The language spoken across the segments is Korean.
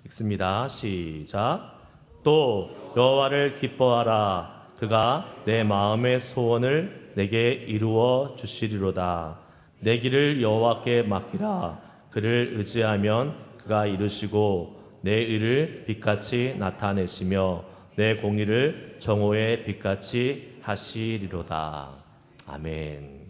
읽습니다. 시작. 또 여호와를 기뻐하라. 그가 내 마음의 소원을 내게 이루어 주시리로다. 내 길을 여호와께 맡기라. 그를 의지하면 그가 이루시고 내 의를 빛같이 나타내시며 내 공의를 정오의 빛같이 하시리로다. 아멘.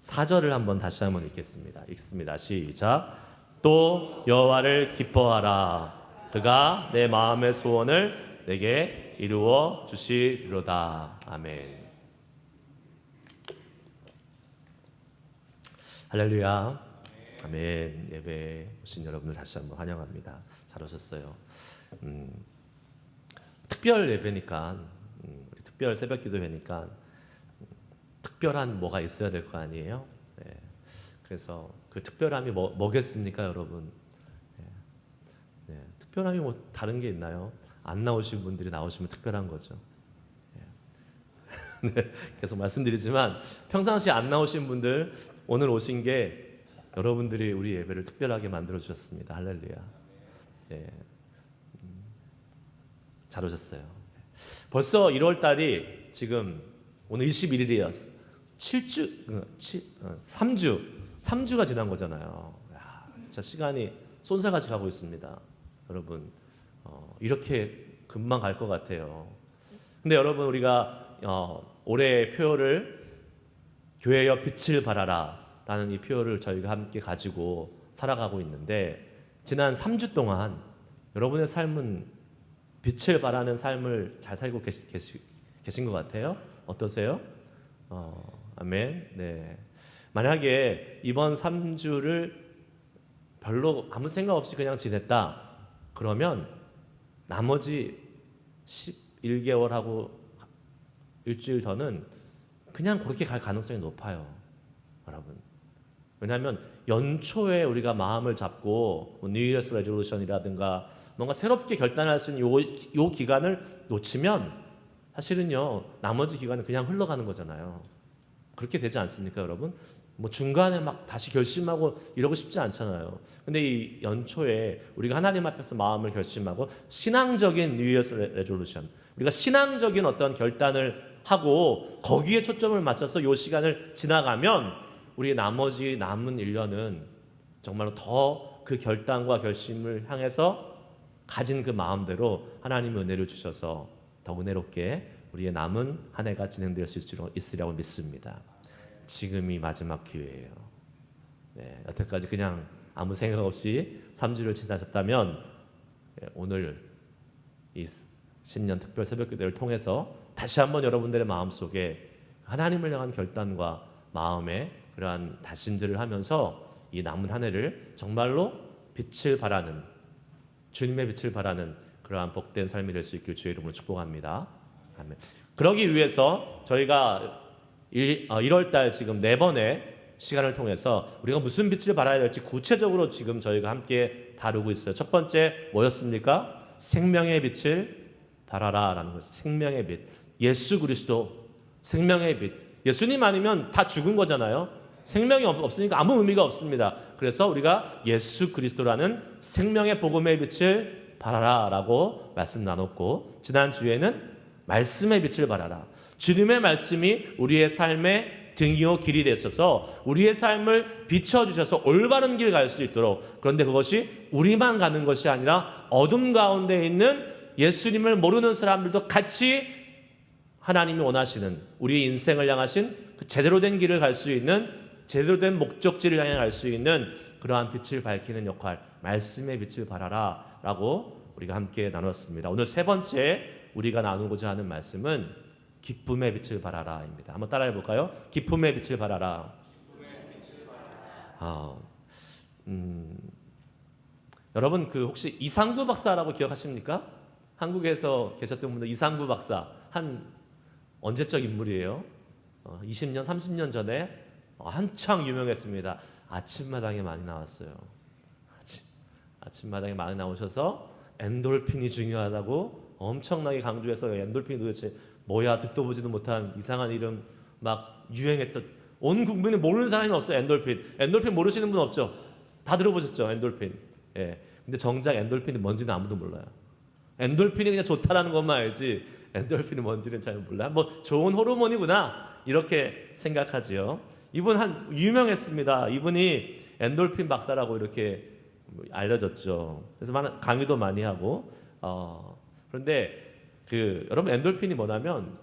4절을 다시 한번 읽겠습니다. 읽습니다. 시작. 또 여호와를 기뻐하라. 그가 내 마음의 소원을 내게 이루어 주시리로다. 아멘. 할렐루야. 아멘. 예배에 오신 여러분들 다시 한번 환영합니다. 잘 오셨어요. 특별 예배니까, 우리 특별 새벽 기도회니까 특별한 뭐가 있어야 될 거 아니에요? 네. 그래서 그 특별함이 뭐겠습니까, 여러분? 네. 네. 특별함이 뭐 다른 게 있나요? 안 나오신 분들이 나오시면 특별한 거죠. 네. 네. 계속 말씀드리지만 평상시에 안 나오신 분들 오늘 오신 게 여러분들이 우리 예배를 특별하게 만들어 주셨습니다. 할렐루야. 네. 잘 오셨어요. 벌써 1월 달이 지금 오늘 21일이었어요. 3주가 지난 거잖아요. 야, 진짜 시간이 쏜살같이 가고 있습니다. 여러분, 이렇게 금방 갈 것 같아요. 근데 여러분, 우리가 올해의 표어를 교회여 빛을 발하라 라는 이 표어를 저희가 함께 가지고 살아가고 있는데, 지난 3주 동안 여러분의 삶은 빛을 발하는 삶을 잘 살고 계신 것 같아요. 어떠세요? 아멘. 네. 만약에 이번 3주를 별로 아무 생각 없이 그냥 지냈다 그러면 나머지 11개월하고 일주일 더는 그냥 그렇게 갈 가능성이 높아요, 여러분. 왜냐하면 연초에 우리가 마음을 잡고 New Year's Resolution이라든가 뭔가 새롭게 결단할 수 있는 요 기간을 놓치면 사실은요, 나머지 기간은 그냥 흘러가는 거잖아요. 그렇게 되지 않습니까, 여러분? 뭐 중간에 막 다시 결심하고 이러고 싶지 않잖아요. 근데 이 연초에 우리가 하나님 앞에서 마음을 결심하고 신앙적인 New Year's Resolution, 우리가 신앙적인 어떤 결단을 하고 거기에 초점을 맞춰서 이 시간을 지나가면 우리 나머지 남은 1년은 정말로 더 그 결단과 결심을 향해서 가진 그 마음대로 하나님의 은혜를 주셔서 더 은혜롭게 우리의 남은 한 해가 진행될 수 있으리라고 믿습니다. 지금이 마지막 기회예요. 네, 여태까지 그냥 아무 생각 없이 3주를 지나셨다면 오늘 이 신년 특별 새벽 기도를 통해서 다시 한번 여러분들의 마음속에 하나님을 향한 결단과 마음의 그러한 다짐들을 하면서 이 남은 한 해를 정말로 빛을 발하는, 주님의 빛을 발하는 그러한 복된 삶이 될 수 있길 주의 이름으로 축복합니다. 아멘. 그러기 위해서 저희가 1월 달 지금 4번의 시간을 통해서 우리가 무슨 빛을 발하야 될지 구체적으로 지금 저희가 함께 다루고 있어요. 첫 번째 뭐였습니까? 생명의 빛을 발하라 라는 것이죠. 생명의 빛. 예수 그리스도 생명의 빛. 예수님 아니면 다 죽은 거잖아요. 생명이 없으니까 아무 의미가 없습니다. 그래서 우리가 예수 그리스도라는 생명의 복음의 빛을 발하라 라고 말씀 나눴고, 지난주에는 말씀의 빛을 발하라. 주님의 말씀이 우리의 삶의 등이요 길이 되셔서 우리의 삶을 비춰주셔서 올바른 길 갈 수 있도록, 그런데 그것이 우리만 가는 것이 아니라 어둠 가운데 있는 예수님을 모르는 사람들도 같이 하나님이 원하시는 우리의 인생을 향하신 그 제대로 된 길을 갈 수 있는, 제대로 된 목적지를 향해 갈 수 있는 그러한 빛을 밝히는 역할, 말씀의 빛을 발하라 라고 우리가 함께 나눴습니다. 오늘 세 번째 우리가 나누고자 하는 말씀은 기쁨의 빛을 발하라입니다. 한번 따라해 볼까요? 기쁨의 빛을 발하라. 여러분 그 혹시 이상구 박사라고 기억하십니까? 한국에서 계셨던 분들, 이상구 박사 한 언제적 인물이에요? 20년, 30년 전에 한창 유명했습니다. 아침마당에 많이 나왔어요. 아침마당에 많이 나오셔서 엔돌핀이 중요하다고 엄청나게 강조해서, 엔돌핀이 도대체 뭐야, 듣도 보지도 못한 이상한 이름 막 유행했던, 온 국민이 모르는 사람이 없어요. 엔돌핀 모르시는 분 없죠? 다 들어보셨죠? 엔돌핀. 예. 근데 정작 엔돌핀이 뭔지는 아무도 몰라요. 엔돌핀이 그냥 좋다라는 것만 알지 엔돌핀이 뭔지는 잘 몰라요. 뭐 좋은 호르몬이구나 이렇게 생각하지요. 이분 한 유명했습니다. 이분이 엔돌핀 박사라고 이렇게 알려졌죠. 그래서 많은 강의도 많이 하고 그런데 여러분 엔돌핀이 뭐냐면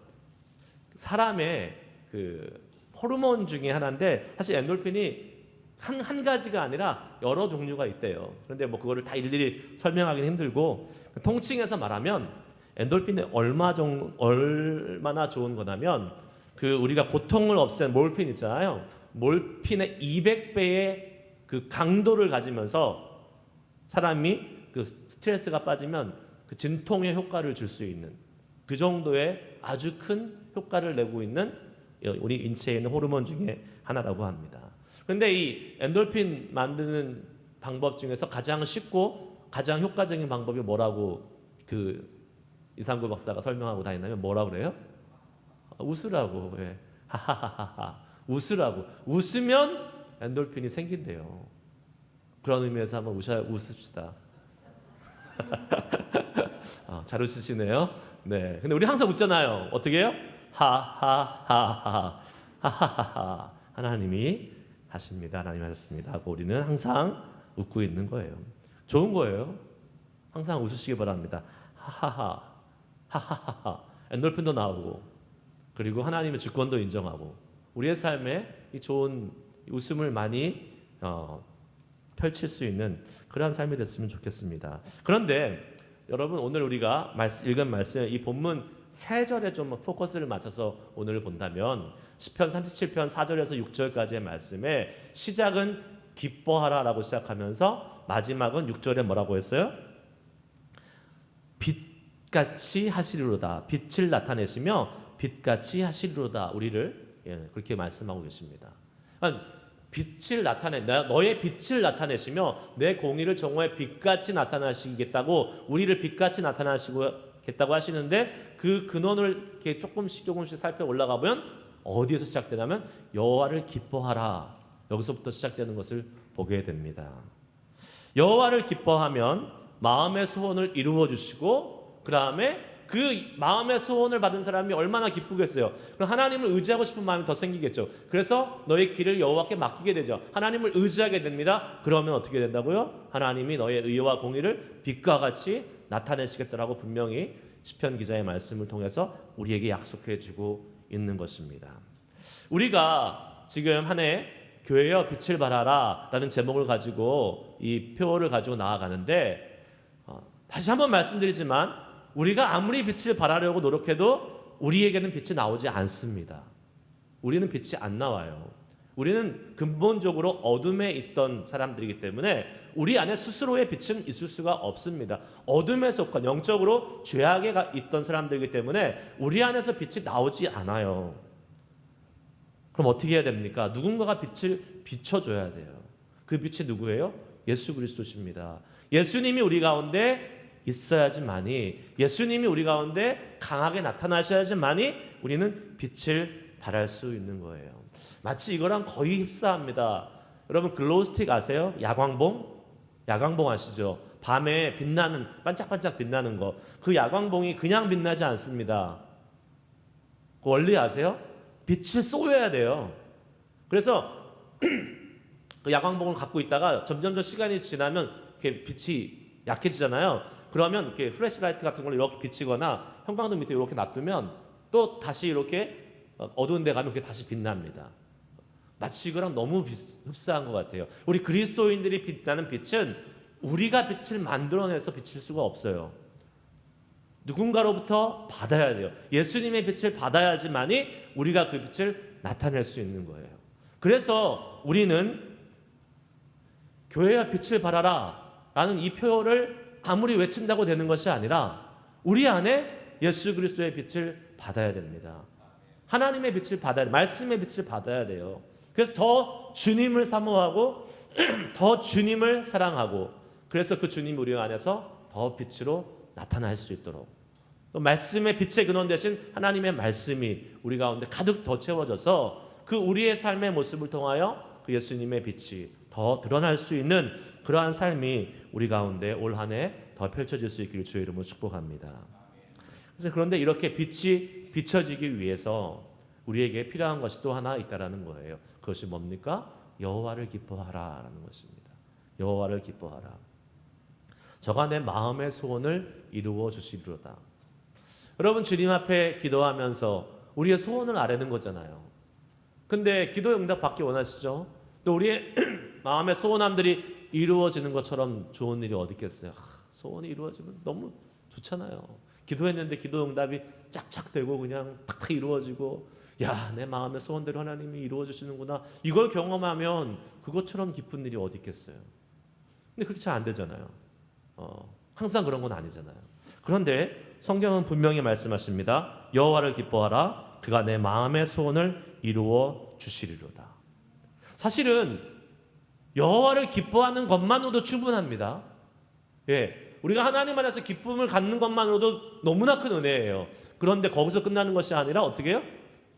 사람의 호르몬 중에 하나인데 사실 엔돌핀이 한 가지가 아니라 여러 종류가 있대요. 그런데 뭐 그거를 다 일일이 설명하기는 힘들고 통칭해서 말하면 엔돌핀이 얼마나 좋은 거냐면 우리가 고통을 없애는 몰핀 있잖아요. 몰핀의 200배의 그 강도를 가지면서 사람이 스트레스가 빠지면 진통의 효과를 줄 수 있는 그 정도의 아주 큰 효과를 내고 있는 우리 인체에 있는 호르몬 중에 하나라고 합니다. 그런데 이 엔돌핀 만드는 방법 중에서 가장 쉽고 가장 효과적인 방법이 뭐라고 이상구 박사가 설명하고 다니냐면 뭐라고 그래요? 웃으라고. 예. 하하하하. 웃으라고. 웃으면 엔돌핀이 생긴대요. 그런 의미에서 한번 웃읍시다. 잘 웃으시네요. 네. 근데 우리 항상 웃잖아요. 어떻게 해요? 하하하하. 하하하하. 하나님이 하십니다. 하나님이 하셨습니다. 하고 우리는 항상 웃고 있는 거예요. 좋은 거예요. 항상 웃으시기 바랍니다. 하하하. 하하하하. 엔돌핀도 나오고 그리고 하나님의 주권도 인정하고 우리의 삶에 이 좋은 웃음을 많이 펼칠 수 있는 그러한 삶이 됐으면 좋겠습니다. 그런데 여러분 오늘 우리가 읽은 말씀 이 본문 3절에 좀 포커스를 맞춰서 오늘 본다면 시편 37편 4절에서 6절까지의 말씀에 시작은 기뻐하라라고 시작하면서 마지막은 6절에 뭐라고 했어요? 빛같이 하시리로다. 빛을 나타내시며 빛같이 하시리로다. 우리를 그렇게 말씀하고 계십니다. 빛을 너의 빛을 나타내시며 내 공의를 정오의 빛같이 나타나시겠다고 우리를 빛같이 나타나시겠다고 하시는데 그 근원을 이렇게 조금씩 살펴 올라가 보면 어디에서 시작되냐면 여호와를 기뻐하라. 여기서부터 시작되는 것을 보게 됩니다. 여호와를 기뻐하면 마음의 소원을 이루어 주시고 그 다음에 그 마음의 소원을 받은 사람이 얼마나 기쁘겠어요. 그럼 하나님을 의지하고 싶은 마음이 더 생기겠죠. 그래서 너의 길을 여호와께 맡기게 되죠. 하나님을 의지하게 됩니다. 그러면 어떻게 된다고요? 하나님이 너의 의와 공의를 빛과 같이 나타내시겠다라고 분명히 시편 기자의 말씀을 통해서 우리에게 약속해 주고 있는 것입니다. 우리가 지금 한 해 교회여 빛을 발하라 라는 제목을 가지고 이 표를 가지고 나아가는데 다시 한번 말씀드리지만 우리가 아무리 빛을 발하려고 노력해도 우리에게는 빛이 나오지 않습니다. 우리는 빛이 안 나와요. 우리는 근본적으로 어둠에 있던 사람들이기 때문에 우리 안에 스스로의 빛은 있을 수가 없습니다. 어둠에 속한 영적으로 죄악에 있던 사람들이기 때문에 우리 안에서 빛이 나오지 않아요. 그럼 어떻게 해야 됩니까? 누군가가 빛을 비춰줘야 돼요. 그 빛이 누구예요? 예수 그리스도십니다. 예수님이 우리 가운데 있어야지만이 예수님이 우리 가운데 강하게 나타나셔야지만이 우리는 빛을 발할 수 있는 거예요. 마치 이거랑 거의 흡사합니다. 여러분 글로우스틱 아세요? 야광봉 아시죠? 밤에 빛나는 반짝반짝 빛나는 거. 그 야광봉이 그냥 빛나지 않습니다. 그 원리 아세요? 빛을 쏘여야 돼요. 그래서 그 야광봉을 갖고 있다가 점점 시간이 지나면 이렇게 빛이 약해지잖아요. 그러면 이렇게 플래시라이트 같은 걸 이렇게 비치거나 형광등 밑에 이렇게 놔두면 또 다시 이렇게 어두운 데 가면 그게 다시 빛납니다. 마치 이거랑 너무 흡사한 것 같아요. 우리 그리스도인들이 빛나는 빛은 우리가 빛을 만들어내서 비칠 수가 없어요. 누군가로부터 받아야 돼요. 예수님의 빛을 받아야지만이 우리가 그 빛을 나타낼 수 있는 거예요. 그래서 우리는 교회와 빛을 발하라 라는 이 표를 아무리 외친다고 되는 것이 아니라 우리 안에 예수 그리스도의 빛을 받아야 됩니다. 하나님의 빛을 받아야 돼요. 말씀의 빛을 받아야 돼요. 그래서 더 주님을 사모하고 더 주님을 사랑하고 그래서 그 주님 우리 안에서 더 빛으로 나타날 수 있도록 또 말씀의 빛의 근원 되신 하나님의 말씀이 우리 가운데 가득 더 채워져서 그 우리의 삶의 모습을 통하여 그 예수님의 빛이 더 드러날 수 있는 그러한 삶이 우리 가운데 올 한 해 더 펼쳐질 수 있기를 주의 이름으로 축복합니다. 그래서 그런데 이렇게 빛이 비춰지기 위해서 우리에게 필요한 것이 또 하나 있다라는 거예요. 그것이 뭡니까? 여호와를 기뻐하라라는 것입니다. 여호와를 기뻐하라. 저가 내 마음의 소원을 이루어 주시리로다. 여러분, 주님 앞에 기도하면서 우리의 소원을 아뢰는 거잖아요. 근데 기도 응답 받기 원하시죠? 또 우리의 마음의 소원함들이 이루어지는 것처럼 좋은 일이 어디 있겠어요? 소원이 이루어지면 너무 좋잖아요. 기도했는데 기도 응답이 짝짝 되고 그냥 탁탁 이루어지고, 야, 내 마음의 소원대로 하나님이 이루어 주시는구나, 이걸 경험하면 그것처럼 기쁜 일이 어디 있겠어요? 근데 그렇게 잘 안 되잖아요. 항상 그런 건 아니잖아요. 그런데 성경은 분명히 말씀하십니다. 여호와를 기뻐하라. 그가 내 마음의 소원을 이루어 주시리로다. 사실은 여호와를 기뻐하는 것만으로도 충분합니다. 예, 우리가 하나님 안에서 기쁨을 갖는 것만으로도 너무나 큰 은혜예요. 그런데 거기서 끝나는 것이 아니라 어떻게 해요?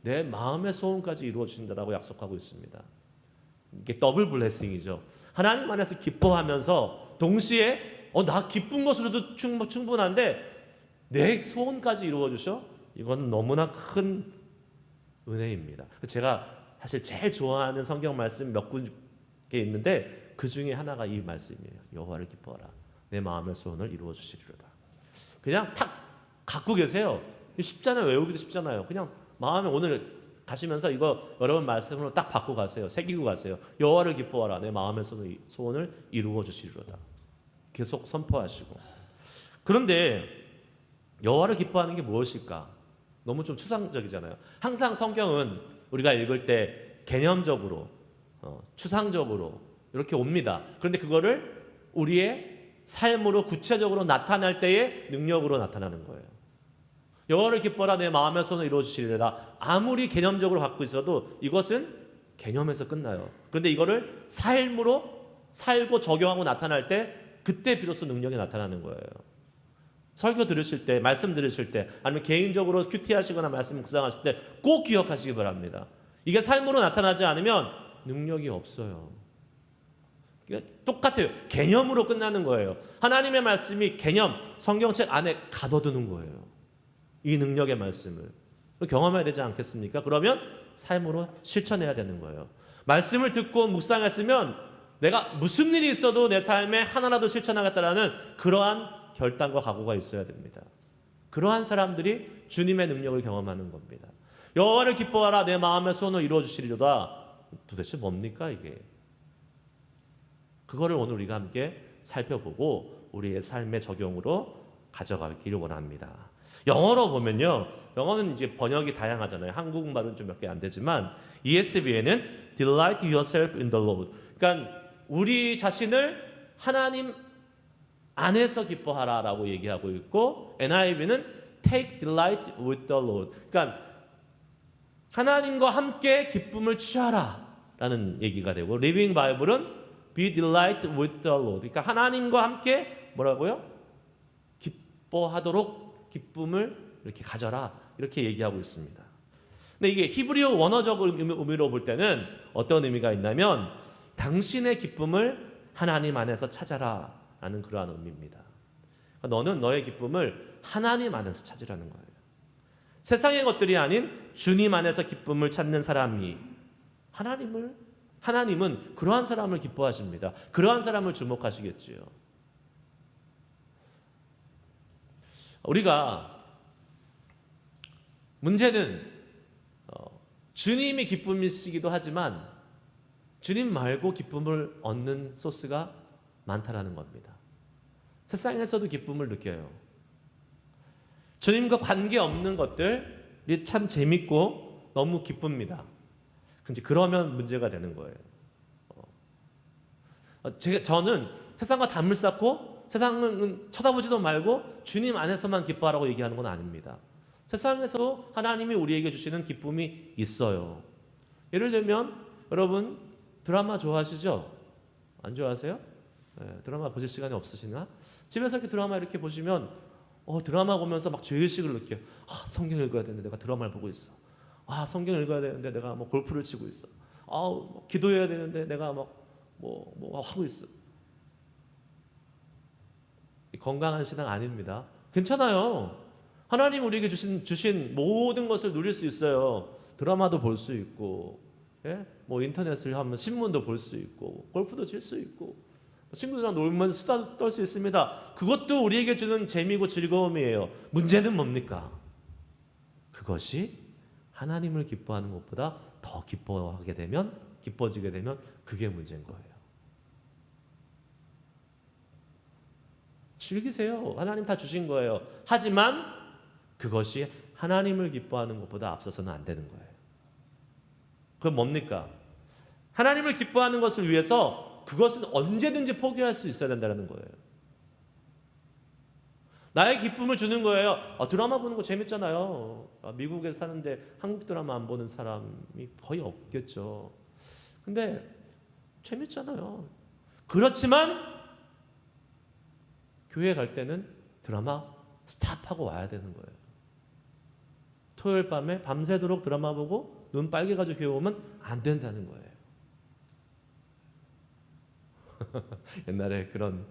내 마음의 소원까지 이루어 주신다라고 약속하고 있습니다. 이게 더블 블레싱이죠. 하나님 안에서 기뻐하면서 동시에 나 기쁜 것으로도 충분한데 내 소원까지 이루어 주셔? 이건 너무나 큰 은혜입니다. 제가 사실 제일 좋아하는 성경 말씀 몇 군데 있는데 그 중에 하나가 이 말씀이에요. 여호와를 기뻐하라. 내 마음의 소원을 이루어 주시리로다. 그냥 탁 갖고 계세요. 쉽잖아요. 외우기도 쉽잖아요. 그냥 마음에 오늘 가시면서 이거 여러분 말씀으로 딱 받고 가세요. 새기고 가세요. 여호와를 기뻐하라. 내 마음의 소원을 이루어 주시리로다. 계속 선포하시고. 그런데 여호와를 기뻐하는 게 무엇일까? 너무 좀 추상적이잖아요. 항상 성경은 우리가 읽을 때 개념적으로, 추상적으로 이렇게 옵니다. 그런데 그거를 우리의 삶으로 구체적으로 나타날 때의 능력으로 나타나는 거예요. 여호와를 기뻐하라. 내 마음의 소원을 이루어 주시리라. 아무리 개념적으로 갖고 있어도 이것은 개념에서 끝나요. 그런데 이거를 삶으로 살고 적용하고 나타날 때 그때 비로소 능력이 나타나는 거예요. 설교 들으실 때, 말씀 들으실 때, 아니면 개인적으로 큐티하시거나 말씀 묵상하실 때 꼭 기억하시기 바랍니다. 이게 삶으로 나타나지 않으면 능력이 없어요. 똑같아요. 개념으로 끝나는 거예요. 하나님의 말씀이 개념, 성경책 안에 가둬두는 거예요. 이 능력의 말씀을 경험해야 되지 않겠습니까? 그러면 삶으로 실천해야 되는 거예요. 말씀을 듣고 묵상했으면 내가 무슨 일이 있어도 내 삶에 하나라도 실천하겠다라는 그러한 결단과 각오가 있어야 됩니다. 그러한 사람들이 주님의 능력을 경험하는 겁니다. 여호와를 기뻐하라. 내 마음의 소원을 이루어 주시리로다. 도대체 뭡니까 이게? 그거를 오늘 우리가 함께 살펴보고 우리의 삶의 적용으로 가져가기를 원합니다. 영어로 보면요, 영어는 이제 번역이 다양하잖아요. 한국말은 좀 몇 개 안 되지만 ESV에는 Delight yourself in the Lord. 그러니까 우리 자신을 하나님 안에서 기뻐하라라고 얘기하고 있고, NIV는 Take delight with the Lord. 그러니까 하나님과 함께 기쁨을 취하라라는 얘기가 되고, 리빙 바이블은 Be delight with the Lord. 그러니까 하나님과 함께 뭐라고요? 기뻐하도록 기쁨을 이렇게 가져라, 이렇게 얘기하고 있습니다. 근데 이게 히브리어 원어적 의미로 볼 때는 어떤 의미가 있냐면 당신의 기쁨을 하나님 안에서 찾아라 라는 그러한 의미입니다. 그러니까 너는 너의 기쁨을 하나님 안에서 찾으라는 거예요. 세상의 것들이 아닌 주님 안에서 기쁨을 찾는 사람이 하나님은 그러한 사람을 기뻐하십니다. 그러한 사람을 주목하시겠지요. 우리가 문제는 주님이 기쁨이시기도 하지만 주님 말고 기쁨을 얻는 소스가 많다라는 겁니다. 세상에서도 기쁨을 느껴요. 주님과 관계없는 것들이 참 재밌고 너무 기쁩니다. 근데 그러면 문제가 되는 거예요. 저는 세상과 담을 쌓고 세상은 쳐다보지도 말고 주님 안에서만 기뻐하라고 얘기하는 건 아닙니다. 세상에서도 하나님이 우리에게 주시는 기쁨이 있어요. 예를 들면 여러분 드라마 좋아하시죠? 안 좋아하세요? 네, 드라마 보실 시간이 없으시나? 집에서 이렇게 드라마 이렇게 보시면 드라마 보면서 막 죄의식을 느껴요. 성경 읽어야 되는데 내가 드라마를 보고 있어. 성경 읽어야 되는데 내가 뭐 골프를 치고 있어. 기도해야 되는데 내가 뭐 하고 있어. 건강한 신앙 아닙니다. 괜찮아요. 하나님 우리에게 주신 모든 것을 누릴 수 있어요. 드라마도 볼 수 있고, 예? 뭐 인터넷을 하면 신문도 볼 수 있고, 골프도 칠 수 있고, 친구들이랑 놀면서 수다도 떨 수 있습니다. 그것도 우리에게 주는 재미고 즐거움이에요. 문제는 뭡니까? 그것이 하나님을 기뻐하는 것보다 더 기뻐지게 되면 그게 문제인 거예요. 즐기세요. 하나님 다 주신 거예요. 하지만 그것이 하나님을 기뻐하는 것보다 앞서서는 안 되는 거예요. 그럼 뭡니까? 하나님을 기뻐하는 것을 위해서 그것은 언제든지 포기할 수 있어야 된다는 거예요. 나의 기쁨을 주는 거예요. 드라마 보는 거 재밌잖아요. 미국에 사는데 한국 드라마 안 보는 사람이 거의 없겠죠. 근데 재밌잖아요. 그렇지만 교회 갈 때는 드라마 스탑하고 와야 되는 거예요. 토요일 밤에 밤새도록 드라마 보고 눈 빨개가지고 교회 오면 안 된다는 거예요. 옛날에 그런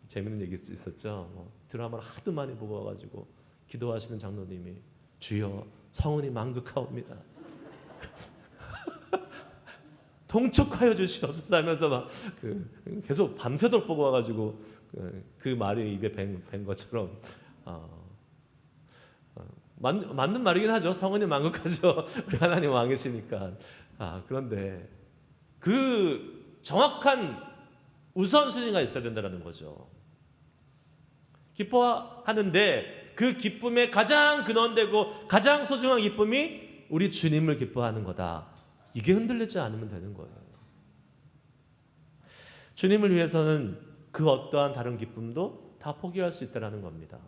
재밌는 얘기 있었죠. 드라마를 하도 많이 보고 와가지고 기도하시는 장로님이 주여 성은이 만극하옵니다. 통촉하여 주시옵소서 하면서 막 계속 밤새도록 보고 와가지고 그 말이 입에 밴 것처럼 맞는 말이긴 하죠. 성은이 만극하죠. 우리 하나님 왕이시니까. 그런데 그 정확한 우선순위가 있어야 된다는 거죠. 기뻐하는데 그 기쁨의 가장 근원되고 가장 소중한 기쁨이 우리 주님을 기뻐하는 거다. 이게 흔들리지 않으면 되는 거예요. 주님을 위해서는 그 어떠한 다른 기쁨도 다 포기할 수 있다는 겁니다.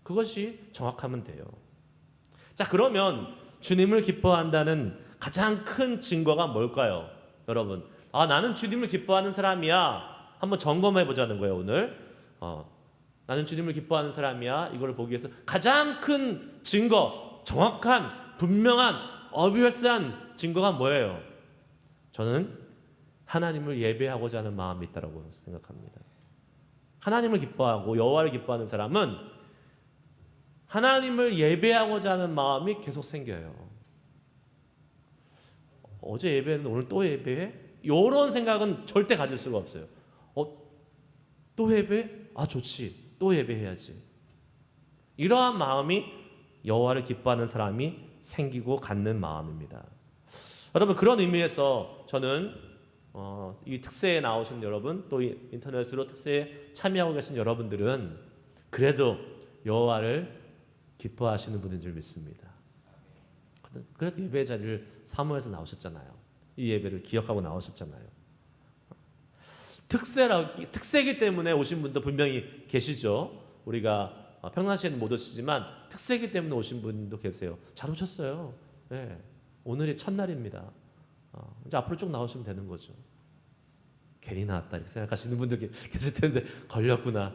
그것이 정확하면 돼요. 자, 그러면 주님을 기뻐한다는 가장 큰 증거가 뭘까요? 여러분, 나는 주님을 기뻐하는 사람이야. 한번 점검해 보자는 거예요, 오늘. 나는 주님을 기뻐하는 사람이야. 이걸 보기 위해서 가장 큰 증거, 정확한, 분명한, 어비어스한 증거가 뭐예요? 저는 하나님을 예배하고자 하는 마음이 있다고 생각합니다. 하나님을 기뻐하고 여호와를 기뻐하는 사람은 하나님을 예배하고자 하는 마음이 계속 생겨요. 어제 예배했는데 오늘 또 예배해? 이런 생각은 절대 가질 수가 없어요. 또 예배? 좋지. 또 예배해야지. 이러한 마음이 여호와를 기뻐하는 사람이 생기고 갖는 마음입니다. 여러분, 그런 의미에서 저는 이 특세에 나오신 여러분, 또 인터넷으로 특세에 참여하고 계신 여러분들은 그래도 여호와를 기뻐하시는 분인 줄 믿습니다. 그래도 예배 자리를 사모해서 나오셨잖아요. 이 예배를 기억하고 나오셨잖아요. 특세이기 때문에 오신 분도 분명히 계시죠. 우리가 평상시에는 못 오시지만 특세이기 때문에 오신 분도 계세요. 잘 오셨어요. 네. 오늘이 첫날입니다. 이제 앞으로 쭉 나오시면 되는 거죠. 괜히 나왔다 이렇게 생각하시는 분도 계실 텐데 걸렸구나.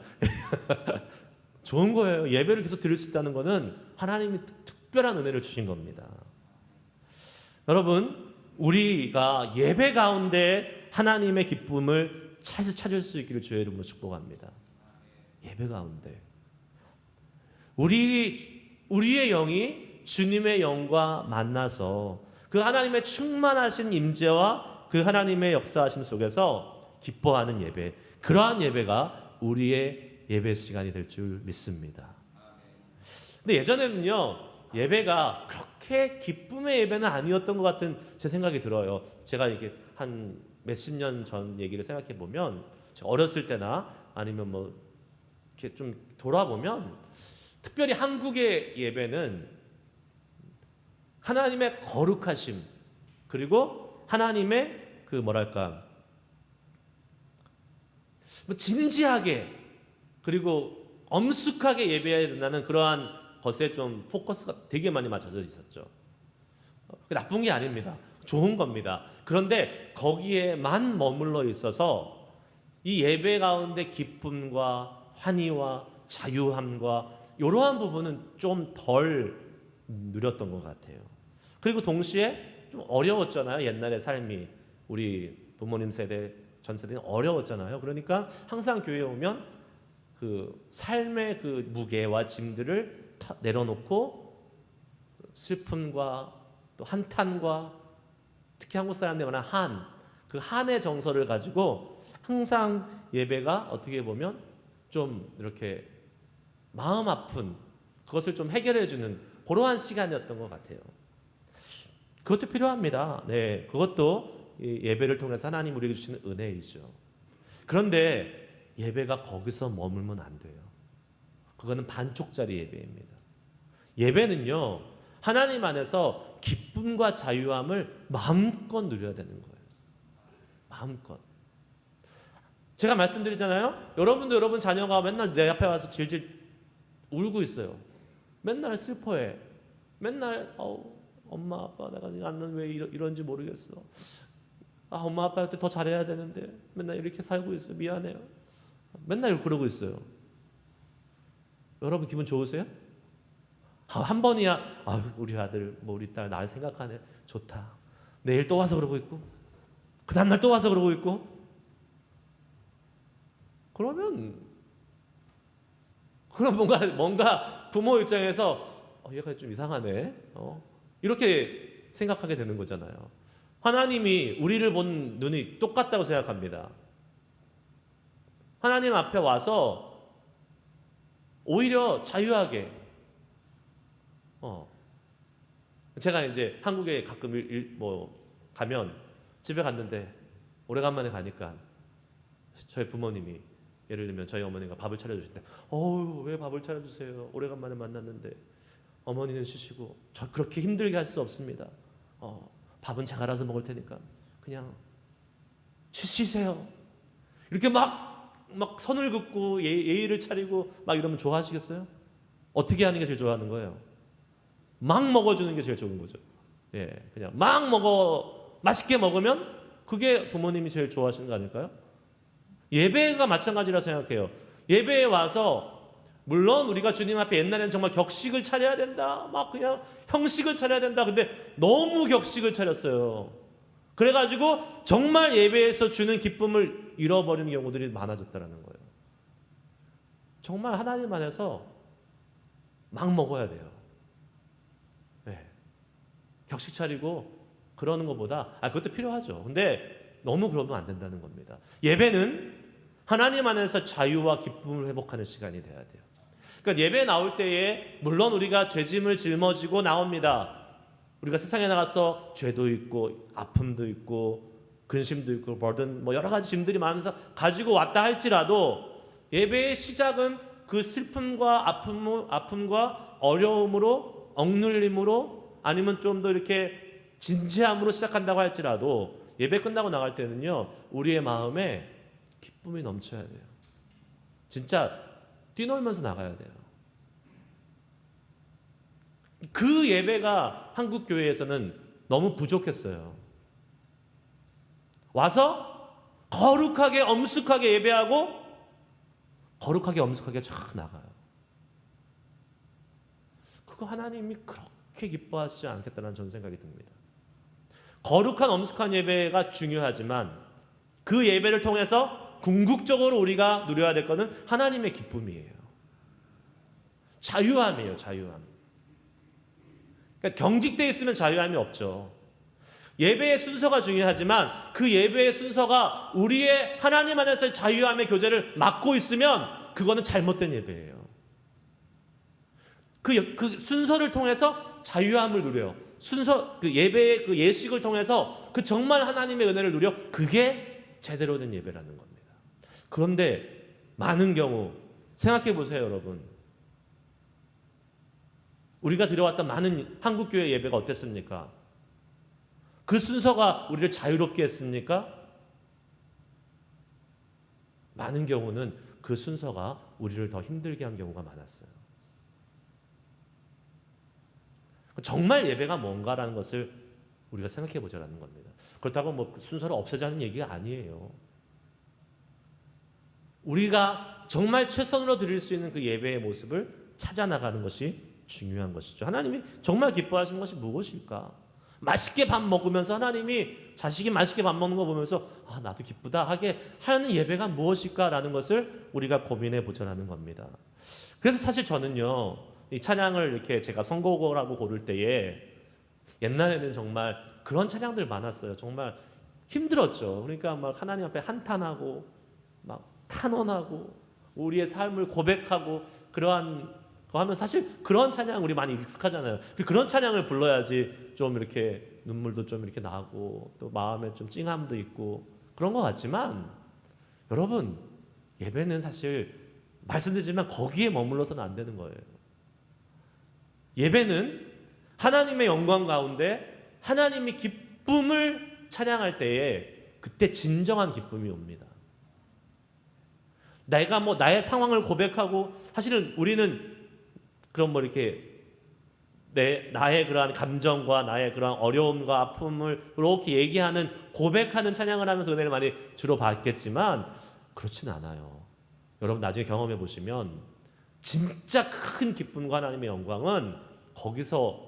좋은 거예요. 예배를 계속 드릴 수 있다는 것은 하나님이 특별한 은혜를 주신 겁니다. 여러분, 우리가 예배 가운데 하나님의 기쁨을 찾을 수 있기를 주의 이름으로 축복합니다. 예배 가운데 우리의 영이 주님의 영과 만나서 그 하나님의 충만하신 임재와 그 하나님의 역사하심 속에서 기뻐하는 예배, 그러한 예배가 우리의 예배 시간이 될 줄 믿습니다. 근데 예전에는요, 예배가 그렇게 기쁨의 예배는 아니었던 것 같은 제 생각이 들어요. 제가 이게 한 몇십 년 전 얘기를 생각해 보면, 어렸을 때나 아니면 뭐 이렇게 좀 돌아보면, 특별히 한국의 예배는 하나님의 거룩하심, 그리고 하나님의 진지하게 그리고 엄숙하게 예배해야 된다는 그러한 것에 좀 포커스가 되게 많이 맞춰져 있었죠. 나쁜 게 아닙니다. 좋은 겁니다. 그런데 거기에만 머물러 있어서 이 예배 가운데 기쁨과 환희와 자유함과 이러한 부분은 좀 덜 누렸던 것 같아요. 그리고 동시에 좀 어려웠잖아요. 옛날의 삶이 우리 부모님 세대 전 세대는 어려웠잖아요. 그러니까 항상 교회에 오면 그 삶의 그 무게와 짐들을 내려놓고 슬픔과 또 한탄과 특히 한국 사람들이 말하는 그 한의 정서를 가지고 항상 예배가 어떻게 보면 좀 이렇게 마음 아픈 그것을 좀 해결해 주는 그러한 시간이었던 것 같아요. 그것도 필요합니다. 네, 그것도 예배를 통해서 하나님 우리에게 주시는 은혜이죠. 그런데 예배가 거기서 머물면 안 돼요. 그거는 반쪽짜리 예배입니다. 예배는요, 하나님 안에서 기쁨과 자유함을 마음껏 누려야 되는 거예요. 마음껏. 제가 말씀드리잖아요. 여러분도 여러분 자녀가 맨날 내 앞에 와서 질질 울고 있어요. 맨날 슬퍼해. 맨날 엄마 아빠 내가 나는 왜 이런지 모르겠어. 엄마 아빠한테 더 잘해야 되는데 맨날 이렇게 살고 있어. 미안해요. 맨날 그러고 있어요. 여러분 기분 좋으세요? 한 번이야 우리 아들 우리 딸 날 생각하네. 좋다. 내일 또 와서 그러고 있고 그 다음날 또 와서 그러고 있고 그럼 뭔가 부모 입장에서 얘가 좀 이상하네. 이렇게 생각하게 되는 거잖아요. 하나님이 우리를 본 눈이 똑같다고 생각합니다. 하나님 앞에 와서 오히려 자유하게 제가 이제 한국에 가끔 가면 집에 갔는데 오래간만에 가니까 저희 부모님이 예를 들면 저희 어머니가 밥을 차려주실 때 왜 밥을 차려주세요. 오래간만에 만났는데 어머니는 쉬시고 저 그렇게 힘들게 할 수 없습니다. 밥은 제가 알아서 먹을 테니까 그냥 쉬세요. 이렇게 막 선을 긋고 예의를 차리고 막 이러면 좋아하시겠어요? 어떻게 하는 게 제일 좋아하는 거예요? 막 먹어주는 게 제일 좋은 거죠. 그냥 막 맛있게 먹으면 그게 부모님이 제일 좋아하시는 거 아닐까요? 예배가 마찬가지라 생각해요. 예배에 와서 물론 우리가 주님 앞에 옛날에는 정말 격식을 차려야 된다. 막 그냥 형식을 차려야 된다. 근데 너무 격식을 차렸어요. 그래가지고 정말 예배에서 주는 기쁨을 잃어버리는 경우들이 많아졌다는 거예요. 정말 하나님 안에서 막 먹어야 돼요. 격식 차리고 그러는 것보다 그것도 필요하죠. 근데 너무 그러면 안 된다는 겁니다. 예배는 하나님 안에서 자유와 기쁨을 회복하는 시간이 돼야 돼요. 그러니까 예배 나올 때에 물론 우리가 죄짐을 짊어지고 나옵니다. 우리가 세상에 나가서 죄도 있고 아픔도 있고 근심도 있고 버든 여러 가지 짐들이 많아서 가지고 왔다 할지라도 예배의 시작은 그 슬픔과 아픔과 어려움으로 억눌림으로 아니면 좀 더 이렇게 진지함으로 시작한다고 할지라도 예배 끝나고 나갈 때는요 우리의 마음에 기쁨이 넘쳐야 돼요. 진짜 뛰놀면서 나가야 돼요. 그 예배가 한국 교회에서는 너무 부족했어요. 와서 거룩하게 엄숙하게 예배하고 거룩하게 엄숙하게 쫙 나가요. 그거 하나님이 그렇게 기뻐하시지 않겠다는 저는 생각이 듭니다. 거룩한 엄숙한 예배가 중요하지만 그 예배를 통해서 궁극적으로 우리가 누려야 될 것은 하나님의 기쁨이에요. 자유함이에요. 자유함. 그러니까 경직되어 있으면 자유함이 없죠. 예배의 순서가 중요하지만 그 예배의 순서가 우리의 하나님 안에서의 자유함의 교제를 막고 있으면 그거는 잘못된 예배예요. 그 순서를 통해서 자유함을 누려요. 그 예배의 그 예식을 통해서 그 정말 하나님의 은혜를 누려 그게 제대로 된 예배라는 겁니다. 그런데 많은 경우 생각해 보세요, 여러분. 우리가 드려왔던 많은 한국교회 예배가 어땠습니까? 그 순서가 우리를 자유롭게 했습니까? 많은 경우는 그 순서가 우리를 더 힘들게 한 경우가 많았어요. 정말 예배가 뭔가라는 것을 우리가 생각해 보자라는 겁니다. 그렇다고 순서를 없애자는 얘기가 아니에요. 우리가 정말 최선으로 드릴 수 있는 그 예배의 모습을 찾아 나가는 것이 중요한 것이죠. 하나님이 정말 기뻐하시는 것이 무엇일까? 맛있게 밥 먹으면서 하나님이 자식이 맛있게 밥 먹는 거 보면서 아, 나도 기쁘다 하게 하는 예배가 무엇일까라는 것을 우리가 고민해 보자라는 겁니다. 그래서 사실 저는요, 이 찬양을 이렇게 제가 선곡하고 고를 때에 옛날에는 정말 그런 찬양들 많았어요. 정말 힘들었죠. 그러니까 막 하나님 앞에 한탄하고 막 탄원하고 우리의 삶을 고백하고 그러한 거 하면 사실 그런 찬양 우리 많이 익숙하잖아요. 그런 찬양을 불러야지 좀 이렇게 눈물도 좀 이렇게 나고 또 마음에 좀 찡함도 있고 그런 것 같지만 여러분, 예배는 사실 말씀드리지만 거기에 머물러서는 안 되는 거예요. 예배는 하나님의 영광 가운데 하나님이 기쁨을 찬양할 때에 그때 진정한 기쁨이 옵니다. 내가 뭐 나의 상황을 고백하고 사실은 우리는 그런 뭐 이렇게 나의 그러한 감정과 나의 그러한 어려움과 아픔을 이렇게 얘기하는 고백하는 찬양을 하면서 은혜를 많이 주로 받겠지만 그렇진 않아요. 여러분 나중에 경험해 보시면 진짜 큰 기쁨과 하나님의 영광은 거기서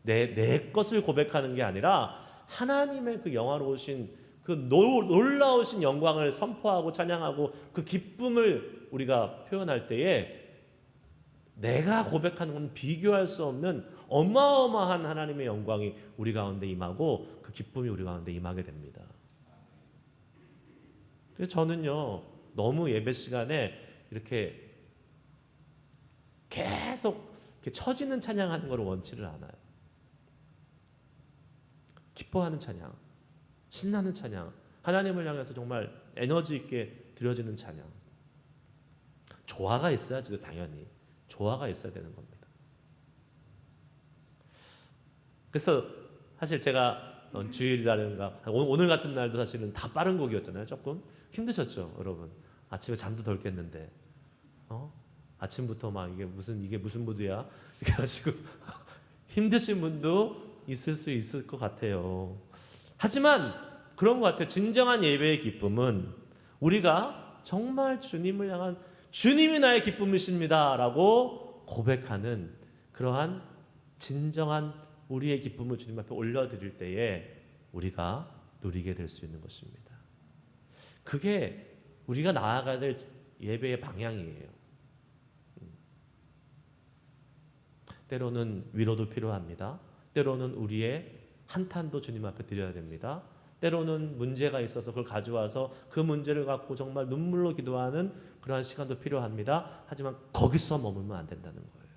내 것을 고백하는 게 아니라 하나님의 그 영화로우신 그 놀라우신 영광을 선포하고 찬양하고 그 기쁨을 우리가 표현할 때에 내가 고백하는 건 비교할 수 없는 어마어마한 하나님의 영광이 우리 가운데 임하고 그 기쁨이 우리 가운데 임하게 됩니다. 그래서 저는요, 너무 예배 시간에 이렇게 계속 이렇게 처지는 찬양하는 걸 원치를 않아요. 기뻐하는 찬양, 신나는 찬양, 하나님을 향해서 정말 에너지 있게 드려지는 찬양. 조화가 있어야죠, 당연히. 조화가 있어야 되는 겁니다. 그래서 사실 제가 주일이라든가 오늘 같은 날도 사실은 다 빠른 곡이었잖아요. 조금 힘드셨죠, 여러분. 아침에 잠도 덜 깼는데, 아침부터 막 이게 무슨 무드야? 이렇게 하시고 힘드신 분도 있을 수 있을 것 같아요. 하지만 그런 것 같아요. 진정한 예배의 기쁨은 우리가 정말 주님을 향한 주님이 나의 기쁨이십니다라고 고백하는 그러한 진정한 우리의 기쁨을 주님 앞에 올려드릴 때에 우리가 누리게 될 수 있는 것입니다. 그게 우리가 나아가야 될 예배의 방향이에요. 때로는 위로도 필요합니다. 때로는 우리의 한탄도 주님 앞에 드려야 됩니다. 때로는 문제가 있어서 그걸 가져와서 그 문제를 갖고 정말 눈물로 기도하는 그러한 시간도 필요합니다. 하지만 거기서 머물면 안 된다는 거예요.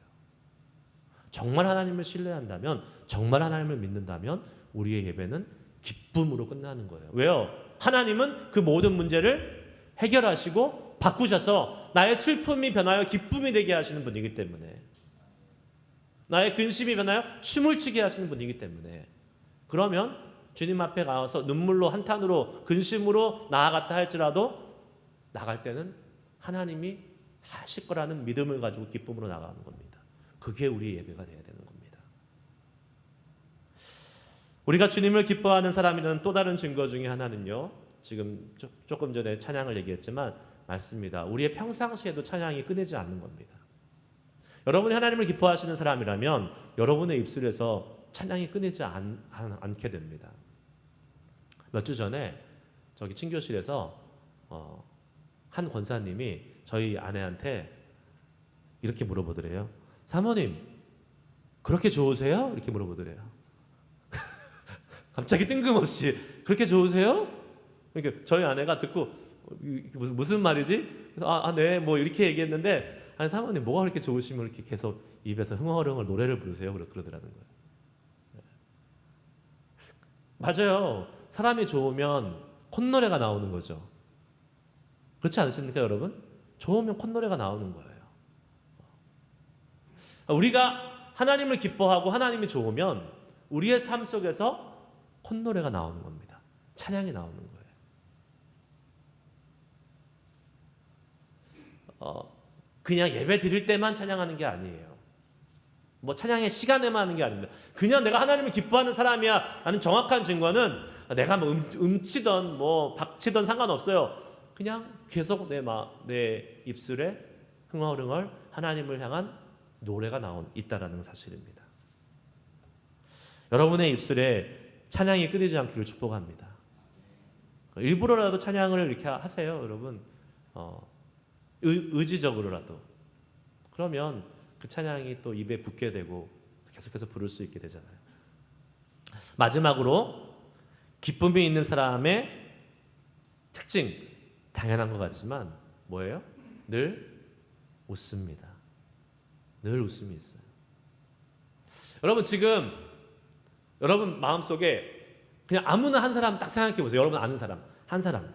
정말 하나님을 신뢰한다면, 정말 하나님을 믿는다면 우리의 예배는 기쁨으로 끝나는 거예요. 왜요? 하나님은 그 모든 문제를 해결하시고 바꾸셔서 나의 슬픔이 변하여 기쁨이 되게 하시는 분이기 때문에, 나의 근심이 변하여 춤을 추게 하시는 분이기 때문에, 그러면 주님 앞에 가서 눈물로 한탄으로 근심으로 나아갔다 할지라도 나갈 때는 하나님이 하실 거라는 믿음을 가지고 기쁨으로 나가는 겁니다. 그게 우리의 예배가 되어야 되는 겁니다. 우리가 주님을 기뻐하는 사람이라는 또 다른 증거 중에 하나는요, 지금 조금 전에 찬양을 얘기했지만 맞습니다. 우리의 평상시에도 찬양이 끊이지 않는 겁니다. 여러분이 하나님을 기뻐하시는 사람이라면 여러분의 입술에서 찬양이 끊이지 않게 됩니다. 몇 주 전에 저기 친교실에서 한 권사님이 저희 아내한테 이렇게 물어보더래요. 사모님, 그렇게 좋으세요? 이렇게 물어보더래요. 갑자기 뜬금없이 그렇게 좋으세요? 그러니까 저희 아내가 듣고 무슨 말이지? 네, 뭐 이렇게 얘기했는데, 아니 사모님 뭐가 그렇게 좋으시면 이렇게 계속 입에서 흥얼흥얼 노래를 부르세요? 그러더라는 거예요. 맞아요. 사람이 좋으면 콧노래가 나오는 거죠. 그렇지 않으십니까, 여러분? 좋으면 콧노래가 나오는 거예요. 우리가 하나님을 기뻐하고 하나님이 좋으면 우리의 삶 속에서 콧노래가 나오는 겁니다. 찬양이 나오는 거예요. 그냥 예배 드릴 때만 찬양하는 게 아니에요. 뭐 찬양의 시간에만 하는 게 아닙니다. 그냥 내가 하나님을 기뻐하는 사람이야 라는 정확한 증거는 내가 뭐 음치던 뭐 박치던 상관없어요. 그냥 계속 내 입술에 흥얼흥얼 하나님을 향한 노래가 있다라는 사실입니다. 여러분의 입술에 찬양이 끊이지 않기를 축복합니다. 일부러라도 찬양을 이렇게 하세요, 여러분. 의지적으로라도. 그러면 그 찬양이 또 입에 붙게 되고 계속해서 부를 수 있게 되잖아요. 마지막으로 기쁨이 있는 사람의 특징, 당연한 것 같지만 뭐예요? 늘 웃습니다. 늘 웃음이 있어요. 여러분 지금 여러분 마음속에 그냥 아무나 한 사람 딱 생각해 보세요. 여러분 아는 사람 한 사람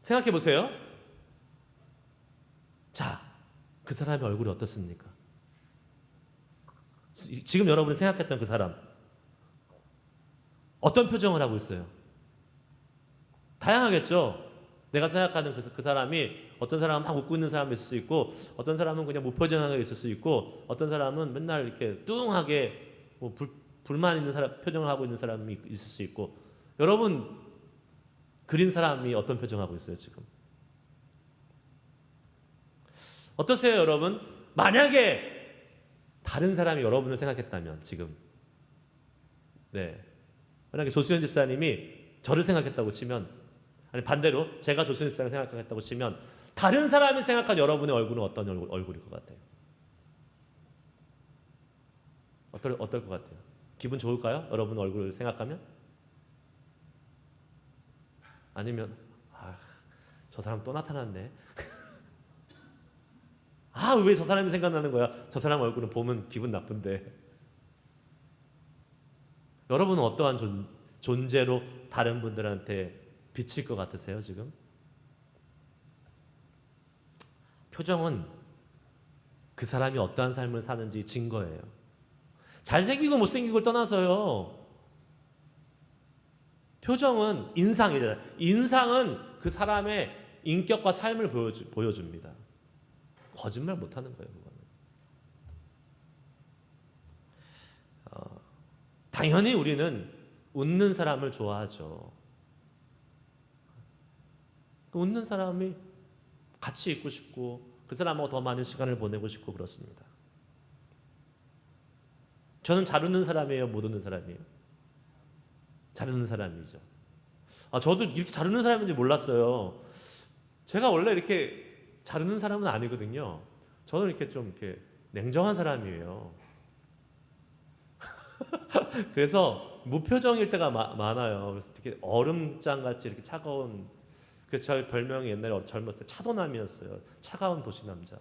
생각해 보세요. 자, 그 사람의 얼굴이 어떻습니까? 지금 여러분이 생각했던 그 사람 어떤 표정을 하고 있어요? 다양하겠죠. 내가 생각하는 그 사람이 어떤 사람은 막 웃고 있는 사람이 있을 수 있고, 어떤 사람은 그냥 무표정하게 있을 수 있고, 어떤 사람은 맨날 이렇게 뚱하게 뭐 불만 있는 사람 표정을 하고 있는 사람이 있을 수 있고. 여러분 그린 사람이 어떤 표정하고 있어요 지금? 어떠세요 여러분? 만약에 다른 사람이 여러분을 생각했다면 지금, 네, 만약에 조수현 집사님이 저를 생각했다고 치면, 아니 반대로 제가 조수현 집사님을 생각했다고 치면 다른 사람이 생각한 여러분의 얼굴은 어떤 얼굴일 것 같아요? 어떨 것 같아요? 기분 좋을까요? 여러분 얼굴을 생각하면? 아니면 저 사람 또 나타났네. 왜 저 사람이 생각나는 거야? 저 사람 얼굴은 보면 기분 나쁜데. 여러분은 어떠한 존재로 다른 분들한테 비칠 것 같으세요 지금? 표정은 그 사람이 어떠한 삶을 사는지 증거예요. 잘생기고 못생기고를 떠나서요, 표정은 인상이잖아요. 인상은 그 사람의 인격과 삶을 보여줍니다. 거짓말 못하는 거예요 그거는. 당연히 우리는 웃는 사람을 좋아하죠. 웃는 사람이 같이 있고 싶고 그 사람하고 더 많은 시간을 보내고 싶고 그렇습니다. 저는 잘 웃는 사람이에요, 못 웃는 사람이에요? 잘 웃는 사람이죠. 저도 이렇게 잘 웃는 사람인지 몰랐어요. 제가 원래 이렇게 잘 웃는 사람은 아니거든요. 저는 이렇게 좀 이렇게 냉정한 사람이에요. 그래서 무표정일 때가 많아요. 그래서 되게 얼음장 같이 이렇게 차가운, 그래서 저희 별명이 옛날에 젊었을 때 차도남이었어요. 차가운 도시 남자.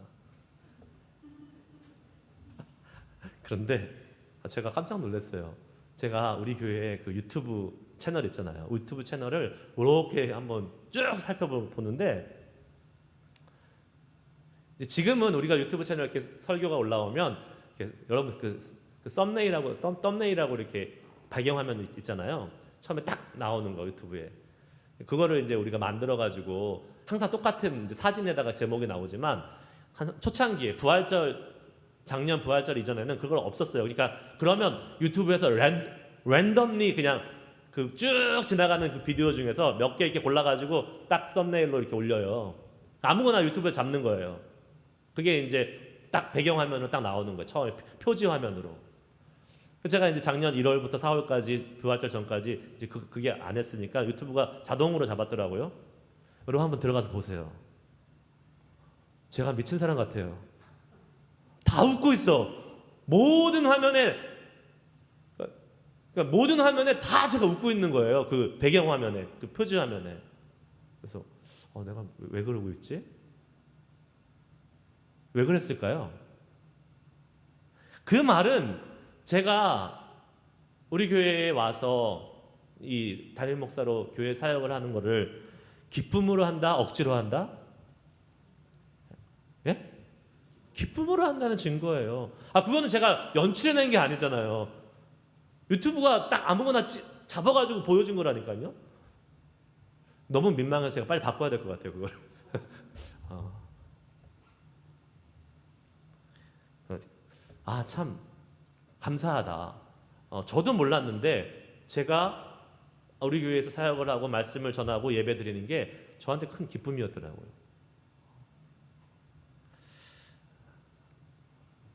그런데 제가 깜짝 놀랐어요. 제가 우리 교회 그 유튜브 채널 있잖아요. 유튜브 채널을 이렇게 한번 쭉 살펴보는데, 지금은 우리가 유튜브 채널 이렇게 설교가 올라오면 이렇게 여러분 그 썸네일하고 이렇게 배경화면 있잖아요. 처음에 딱 나오는 거 유튜브에. 그거를 이제 우리가 만들어 가지고 항상 똑같은 이제 사진에다가 제목이 나오지만 초창기에 작년 부활절 이전에는 그걸 없었어요. 그러니까 그러면 유튜브에서 랜덤리 그냥 그 쭉 지나가는 그 비디오 중에서 몇 개 이렇게 골라가지고 딱 썸네일로 이렇게 올려요. 아무거나 유튜브에 잡는 거예요. 그게 이제 딱 배경화면으로 딱 나오는 거예요. 처음에 표지 화면으로. 제가 이제 작년 1월부터 4월까지 부활절 전까지 이제 그게 안 했으니까 유튜브가 자동으로 잡았더라고요. 여러분 한번 들어가서 보세요. 제가 미친 사람 같아요. 다 웃고 있어. 모든 화면에 다 제가 웃고 있는 거예요. 그 배경 화면에, 그 표지 화면에. 그래서 내가 왜 그러고 있지? 왜 그랬을까요? 그 말은 제가 우리 교회에 와서 이 담임 목사로 교회 사역을 하는 거를 기쁨으로 한다, 억지로 한다? 예? 기쁨으로 한다는 증거예요. 그거는 제가 연출해낸 게 아니잖아요. 유튜브가 딱 아무거나 잡아가지고 보여준 거라니까요. 너무 민망해서 제가 빨리 바꿔야 될 것 같아요, 그걸. 참 감사하다. 저도 몰랐는데 제가 우리 교회에서 사역을 하고 말씀을 전하고 예배 드리는 게 저한테 큰 기쁨이었더라고요.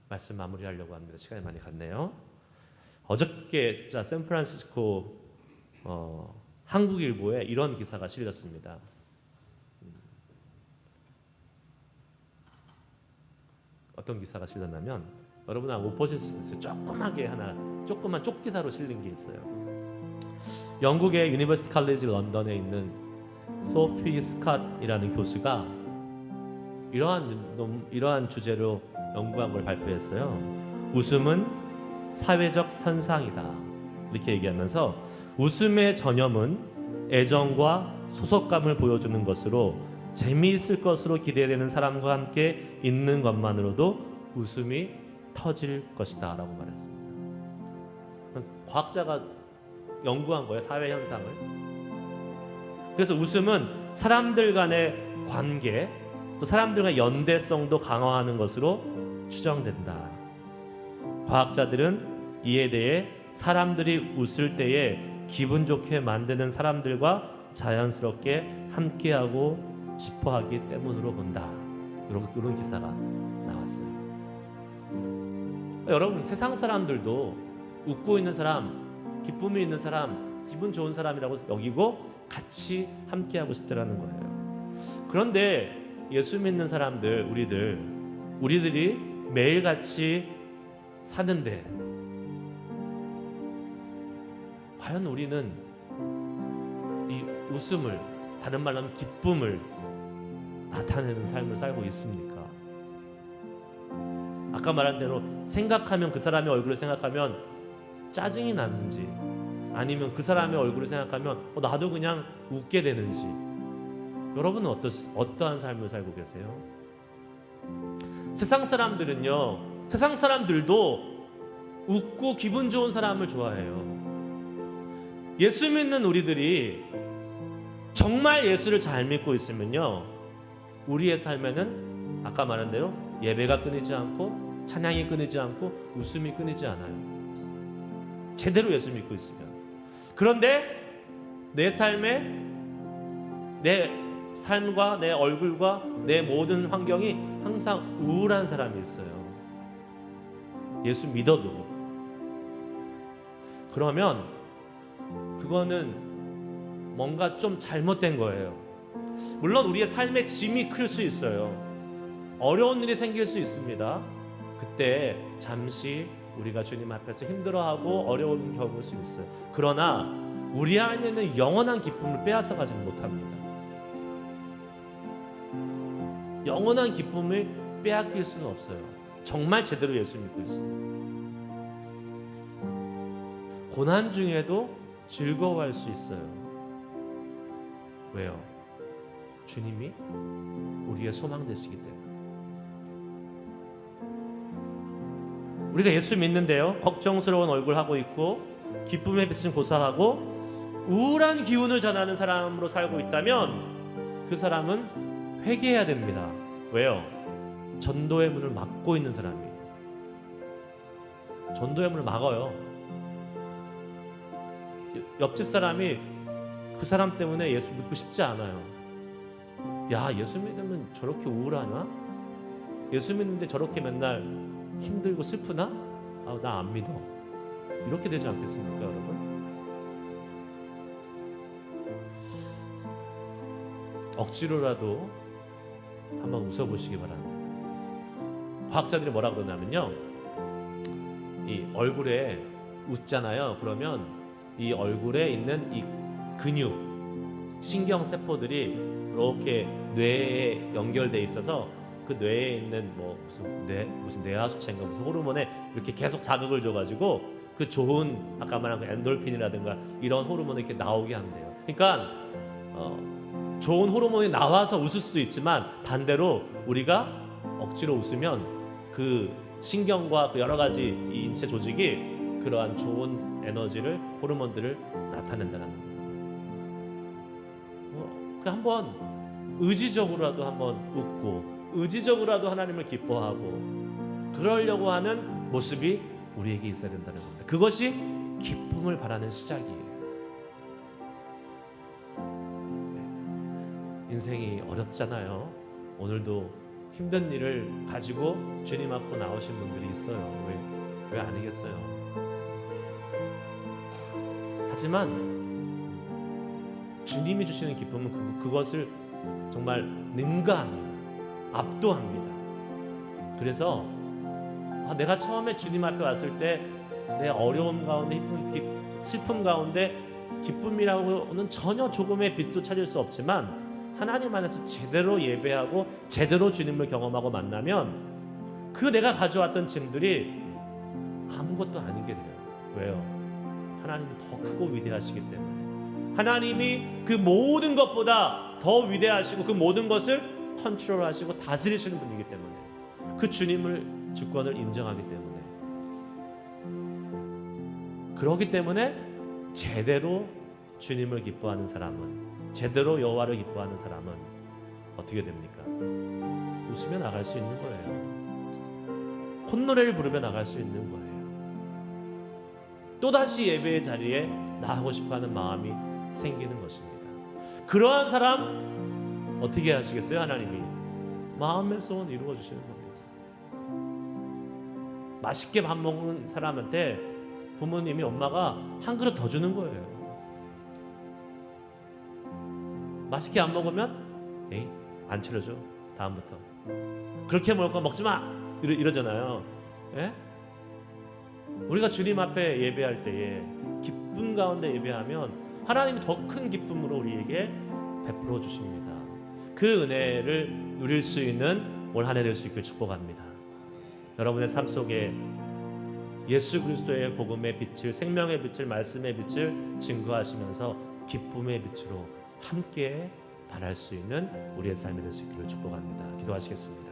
말씀 마무리하려고 합니다. 시간이 많이 갔네요. 어저께 샌프란시스코 한국일보에 이런 기사가 실렸습니다. 어떤 기사가 실렸냐면 여러분 아마 못 보실 수 있어요. 조그만 쪽기사로 실린 게 있어요. 영국의 유니버시티 칼리지 런던에 있는 소피 스캇이라는 교수가 이러한 주제로 연구한 걸 발표했어요. 웃음은 사회적 현상이다. 이렇게 얘기하면서 웃음의 전염은 애정과 소속감을 보여주는 것으로 재미있을 것으로 기대되는 사람과 함께 있는 것만으로도 웃음이 터질 것이다 라고 말했습니다. 과학자가 연구한 거예요, 사회 현상을. 그래서 웃음은 사람들 간의 관계, 또 사람들 간의 연대성도 강화하는 것으로 추정된다. 과학자들은 이에 대해 사람들이 웃을 때에 기분 좋게 만드는 사람들과 자연스럽게 함께하고 싶어하기 때문으로 본다. 이런 기사가 나왔어요. 여러분, 세상 사람들도 웃고 있는 사람, 기쁨이 있는 사람, 기분 좋은 사람이라고 여기고 같이 함께하고 싶다라는 거예요. 그런데 예수 믿는 사람들, 우리들이 매일같이 사는데 과연 우리는 이 웃음을, 다른 말로 하면 기쁨을 나타내는 삶을 살고 있습니까? 아까 말한 대로 생각하면, 그 사람의 얼굴을 생각하면 짜증이 나는지, 아니면 그 사람의 얼굴을 생각하면 나도 그냥 웃게 되는지, 여러분은 어떠한 삶을 살고 계세요? 세상 사람들도 웃고 기분 좋은 사람을 좋아해요. 예수 믿는 우리들이 정말 예수를 잘 믿고 있으면요, 우리의 삶에는 아까 말한 대로 예배가 끊이지 않고 찬양이 끊이지 않고 웃음이 끊이지 않아요. 제대로 예수 믿고 있으면. 그런데 내 삶과 내 얼굴과 내 모든 환경이 항상 우울한 사람이 있어요. 예수 믿어도. 그러면 그거는 뭔가 좀 잘못된 거예요. 물론 우리의 삶의 짐이 클 수 있어요. 어려운 일이 생길 수 있습니다. 그때 잠시 우리가 주님 앞에서 힘들어하고 어려운 겪을 수 있어요. 그러나 우리 안에는 영원한 기쁨을 빼앗아 가지는 못합니다. 영원한 기쁨을 빼앗길 수는 없어요. 정말 제대로 예수 믿고 있습니다. 고난 중에도 즐거워할 수 있어요. 왜요? 주님이 우리의 소망 되시기 때문에. 우리가 예수 믿는데요, 걱정스러운 얼굴 하고 있고 기쁨의 빛은 고사하고 우울한 기운을 전하는 사람으로 살고 있다면 그 사람은 회개해야 됩니다. 왜요? 전도의 문을 막고 있는 사람이에요. 전도의 문을 막아요. 옆집 사람이 그 사람 때문에 예수 믿고 싶지 않아요. 야, 예수 믿으면 저렇게 우울하나? 예수 믿는데 저렇게 맨날 힘들고 슬프나? 나 안 믿어. 이렇게 되지 않겠습니까, 여러분? 억지로라도 한번 웃어보시기 바랍니다. 과학자들이 뭐라 그러냐면요, 이 얼굴에 웃잖아요. 그러면 이 얼굴에 있는 이 근육, 신경세포들이 이렇게 뇌에 연결돼 있어서 그 뇌에 있는 무슨 뇌하수체인가 무슨 호르몬에 이렇게 계속 자극을 줘가지고 그 좋은, 아까 말한 그 엔돌핀이라든가 이런 호르몬이 이렇게 나오게 한대요. 그러니까 좋은 호르몬이 나와서 웃을 수도 있지만 반대로 우리가 억지로 웃으면 그 신경과 그 여러 가지 이 인체 조직이 그러한 좋은 에너지를, 호르몬들을 나타낸다는 거예요. 한번 의지적으로라도 한번 웃고 의지적으로라도 하나님을 기뻐하고 그러려고 하는 모습이 우리에게 있어야 된다는 겁니다. 그것이 기쁨을 바라는 시작이에요. 인생이 어렵잖아요. 오늘도 힘든 일을 가지고 주님 앞으로 나오신 분들이 있어요. 왜 아니겠어요? 하지만 주님이 주시는 기쁨은 그것을 정말 능가합니다. 압도합니다. 그래서 내가 처음에 주님 앞에 왔을 때 내 어려움 가운데 슬픔 가운데 기쁨이라고는 전혀 조금의 빛도 찾을 수 없지만 하나님 안에서 제대로 예배하고 제대로 주님을 경험하고 만나면 그 내가 가져왔던 짐들이 아무것도 아닌 게 돼요. 왜요? 하나님이 더 크고 위대하시기 때문에. 하나님이 그 모든 것보다 더 위대하시고 그 모든 것을 컨트롤하시고 다스리시는 분이기 때문에, 그 주님을 주권을 인정하기 때문에. 그렇기 때문에 제대로 주님을 기뻐하는 사람은, 제대로 여호와를 기뻐하는 사람은 어떻게 됩니까? 웃으며 나갈 수 있는 거예요. 콧노래를 부르며 나갈 수 있는 거예요. 또다시 예배의 자리에 나가고 싶어하는 마음이 생기는 것입니다. 그러한 사람 어떻게 하시겠어요? 하나님이 마음의 소원 이루어 주시는 겁니다. 맛있게 밥 먹는 사람한테 부모님이, 엄마가 한 그릇 더 주는 거예요. 맛있게 안 먹으면 에이, 안 차려줘, 다음부터 그렇게 먹을 거 먹지 마, 이러잖아요. 예? 우리가 주님 앞에 예배할 때에 기쁨 가운데 예배하면 하나님이 더 큰 기쁨으로 우리에게 베풀어 주십니다. 그 은혜를 누릴 수 있는 올 한 해 될 수 있길 축복합니다. 여러분의 삶 속에 예수 그리스도의 복음의 빛을, 생명의 빛을, 말씀의 빛을 증거하시면서 기쁨의 빛으로 함께 발할 수 있는 우리의 삶이 될 수 있기를 축복합니다. 기도하시겠습니다.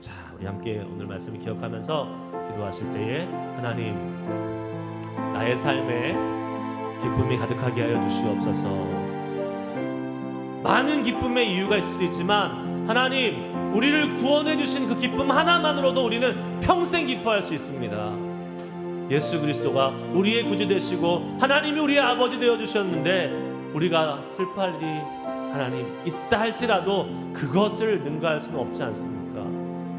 자, 우리 함께 오늘 말씀을 기억하면서 기도하실 때에, 하나님, 나의 삶에 기쁨이 가득하게 하여 주시옵소서. 많은 기쁨의 이유가 있을 수 있지만 하나님, 우리를 구원해 주신 그 기쁨 하나만으로도 우리는 평생 기뻐할 수 있습니다. 예수 그리스도가 우리의 구주 되시고 하나님이 우리의 아버지 되어 주셨는데, 우리가 슬퍼할 일이 하나님 있다 할지라도 그것을 능가할 수는 없지 않습니까?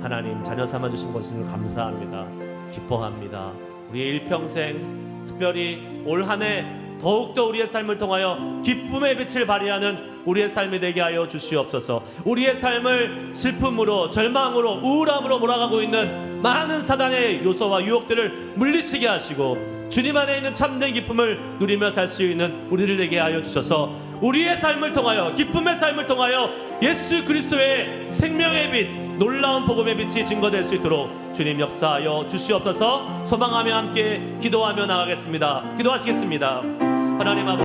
하나님, 자녀 삼아 주신 것을 감사합니다. 기뻐합니다. 우리의 일평생, 특별히 올 한 해 더욱더 우리의 삶을 통하여 기쁨의 빛을 발휘하는 우리의 삶이 되게 하여 주시옵소서. 우리의 삶을 슬픔으로, 절망으로, 우울함으로 몰아가고 있는 많은 사단의 요소와 유혹들을 물리치게 하시고 주님 안에 있는 참된 기쁨을 누리며 살 수 있는 우리를 되게 하여 주셔서, 우리의 삶을 통하여, 기쁨의 삶을 통하여 예수 그리스도의 생명의 빛, 놀라운 복음의 빛이 증거될 수 있도록 주님 역사하여 주시옵소서. 소망하며 함께 기도하며 나가겠습니다. 기도하시겠습니다. 하나님 아버지,